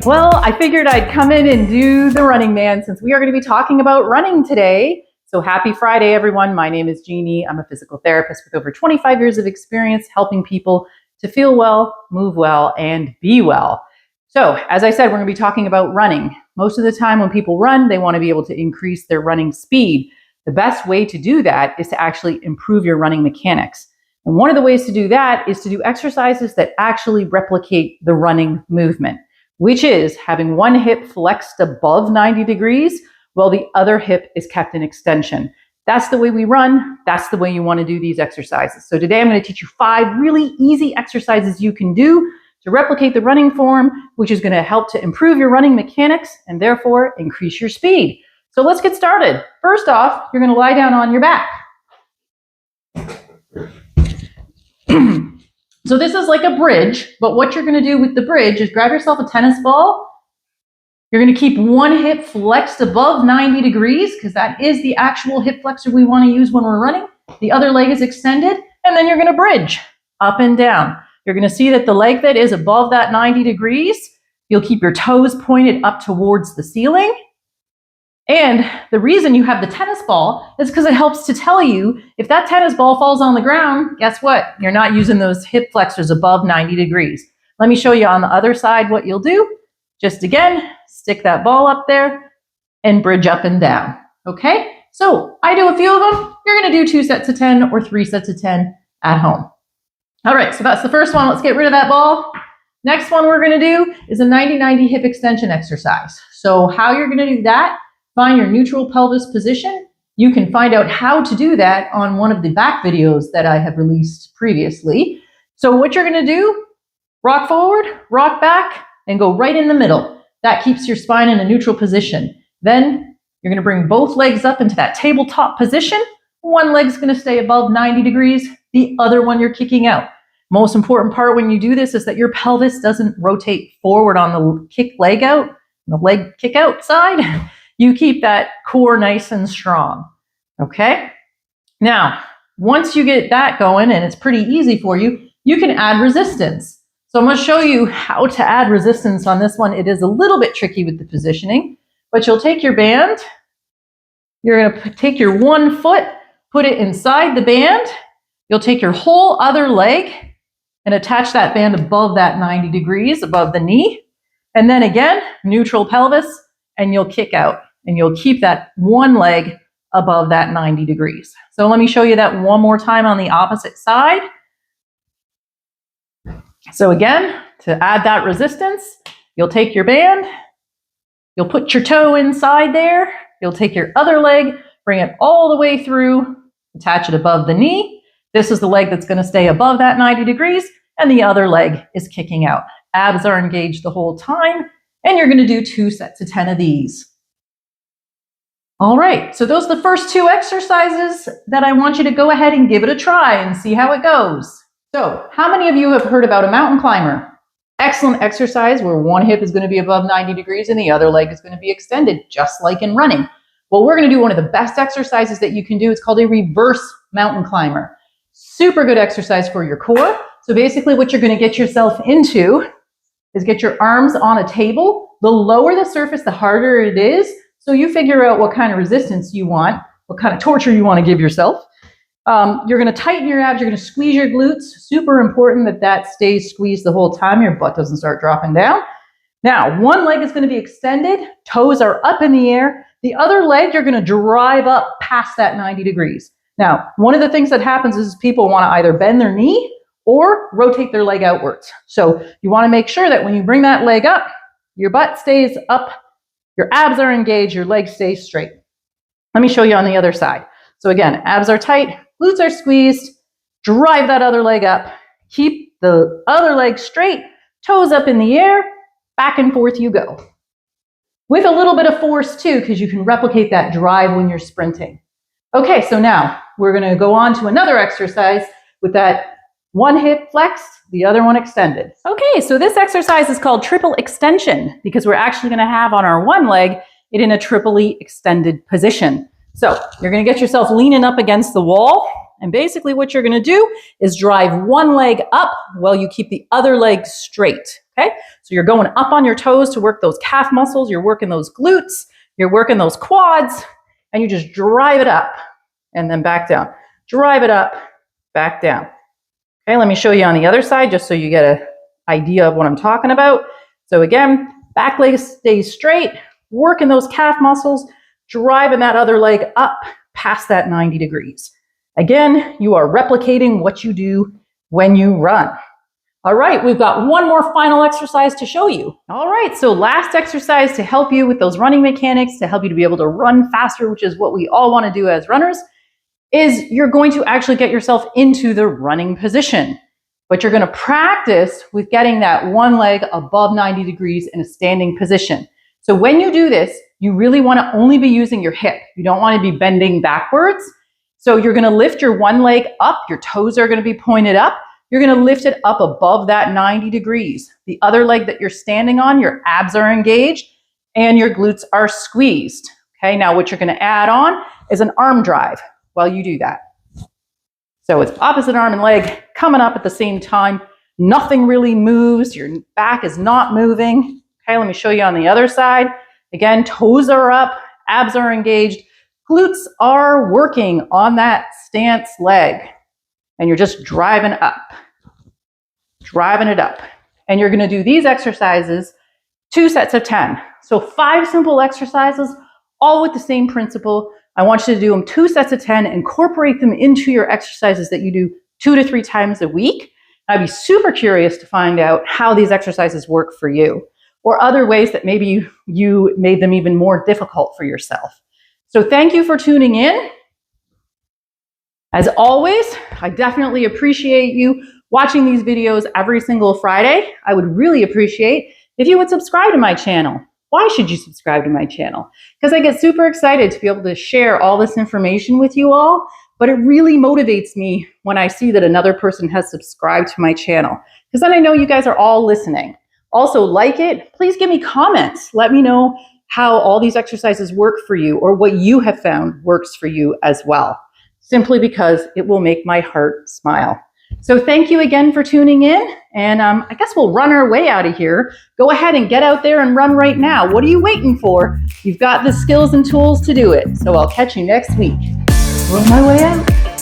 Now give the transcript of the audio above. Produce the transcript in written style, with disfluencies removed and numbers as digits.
Well, I figured I'd come in and do the Running Man since we are going to be talking about running today. So happy Friday, everyone. My name is Jeannie. I'm a physical therapist with over 25 years of experience helping people to feel well, move well, and be well. So as I said, we're going to be talking about running. Most of the time when people run, they want to be able to increase their running speed. The best way to do that is to actually improve your running mechanics. And one of the ways to do that is to do exercises that actually replicate the running movement, which is having one hip flexed above 90 degrees while the other hip is kept in extension. That's the way we run. That's the way you want to do these exercises. So today I'm going to teach you 5 really easy exercises you can do to replicate the running form, which is going to help to improve your running mechanics and therefore increase your speed. So let's get started. First off, you're going to lie down on your back. So this is like a bridge, but what you're going to do with the bridge is grab yourself a tennis ball. You're going to keep one hip flexed above 90 degrees because that is the actual hip flexor we want to use when we're running. The other leg is extended, and then you're going to bridge up and down. You're going to see that the leg that is above that 90 degrees, you'll keep your toes pointed up towards the ceiling. And the reason you have the tennis ball is because it helps to tell you if that tennis ball falls on the ground, guess what? You're not using those hip flexors above 90 degrees. Let me show you on the other side what you'll do. Just again, stick that ball up there and bridge up and down. Okay? So I do a few of them. You're going to do 2 sets of 10 or 3 sets of 10 at home. All right, so that's the first one. Let's get rid of that ball. Next one we're going to do is a 90-90 hip extension exercise. So how you're going to do that, find your neutral pelvis position. You can find out how to do that on one of the back videos that I have released previously. So what you're going to do, rock forward, rock back, and go right in the middle. That keeps your spine in a neutral position. Then you're going to bring both legs up into that tabletop position. One leg's going to stay above 90 degrees. The other one you're kicking out. Most important part when you do this is that your pelvis doesn't rotate forward on the kick leg out, the leg kick out side. You keep that core nice and strong. Okay? Now, once you get that going, and it's pretty easy for you, you can add resistance. So I'm going to show you how to add resistance on this one. It is a little bit tricky with the positioning, but you'll take your band. You're going to take your one foot, put it inside the band. You'll take your whole other leg and attach that band above that 90 degrees, above the knee. And then again, neutral pelvis, and you'll kick out. And you'll keep that one leg above that 90 degrees. So let me show you that one more time on the opposite side. So again, to add that resistance, you'll take your band, you'll put your toe inside there, you'll take your other leg, bring it all the way through, attach it above the knee. This is the leg that's going to stay above that 90 degrees, and the other leg is kicking out. Abs are engaged the whole time, and you're going to do 2 sets of 10 of these. All right, so those are the first 2 exercises that I want you to go ahead and give it a try and see how it goes. So, how many of you have heard about a mountain climber? Excellent exercise where one hip is going to be above 90 degrees and the other leg is going to be extended, just like in running. Well, we're going to do one of the best exercises that you can do. It's called a reverse mountain climber. Super good exercise for your core. So basically what you're going to get yourself into is get your arms on a table. The lower the surface, the harder it is. So you figure out what kind of resistance you want, what kind of torture you want to give yourself. You're going to tighten your abs. You're going to squeeze your glutes. Super important that that stays squeezed the whole time. Your butt doesn't start dropping down. Now, one leg is going to be extended. Toes are up in the air. The other leg, you're going to drive up past that 90 degrees. Now, one of the things that happens is people want to either bend their knee or rotate their leg outwards. So you want to make sure that when you bring that leg up, your butt stays up, your abs are engaged, your leg stays straight. Let me show you on the other side. So again, abs are tight, glutes are squeezed, drive that other leg up, keep the other leg straight, toes up in the air, back and forth you go. With a little bit of force too, because you can replicate that drive when you're sprinting. Okay, so now we're going to go on to another exercise with that one hip flexed, the other one extended. Okay, so this exercise is called triple extension because we're actually going to have on our one leg it in a triply extended position. So you're going to get yourself leaning up against the wall, and basically what you're going to do is drive one leg up while you keep the other leg straight. Okay, so you're going up on your toes to work those calf muscles, you're working those glutes, you're working those quads, and you just drive it up and then back down. Drive it up, back down. Okay, let me show you on the other side just so you get an idea of what I'm talking about. So again, back leg stays straight, working those calf muscles, driving that other leg up past that 90 degrees. Again, you are replicating what you do when you run. All right, we've got one more final exercise to show you. All right, so last exercise to help you with those running mechanics, to help you to be able to run faster, which is what we all want to do as runners, is you're going to actually get yourself into the running position. But you're going to practice with getting that one leg above 90 degrees in a standing position. So when you do this, you really want to only be using your hip. You don't want to be bending backwards. So you're going to lift your one leg up, your toes are going to be pointed up. You're going to lift it up above that 90 degrees. The other leg that you're standing on, your abs are engaged and your glutes are squeezed. Okay, now what you're going to add on is an arm drive while you do that. So it's opposite arm and leg coming up at the same time. Nothing really moves. Your back is not moving. Okay, let me show you on the other side. Again, toes are up, abs are engaged, glutes are working on that stance leg. And you're just driving up, driving it up. And you're going to do these exercises 2 sets of 10. So 5 simple exercises, all with the same principle. I want you to do them 2 sets of 10, incorporate them into your exercises that you do 2 to 3 times a week. I'd be super curious to find out how these exercises work for you, or other ways that maybe you made them even more difficult for yourself. So thank you for tuning in. As always, I definitely appreciate you watching these videos every single Friday. I would really appreciate if you would subscribe to my channel. Why should you subscribe to my channel? Because I get super excited to be able to share all this information with you all, but it really motivates me when I see that another person has subscribed to my channel, because then I know you guys are all listening. Also, like it, please give me comments. Let me know how all these exercises work for you, or what you have found works for you as well, simply because it will make my heart smile. So thank you again for tuning in, and I guess we'll run our way out of here. Go ahead and get out there and run right now. What are you waiting for? You've got the skills and tools to do it. So I'll catch you next week. On my way out.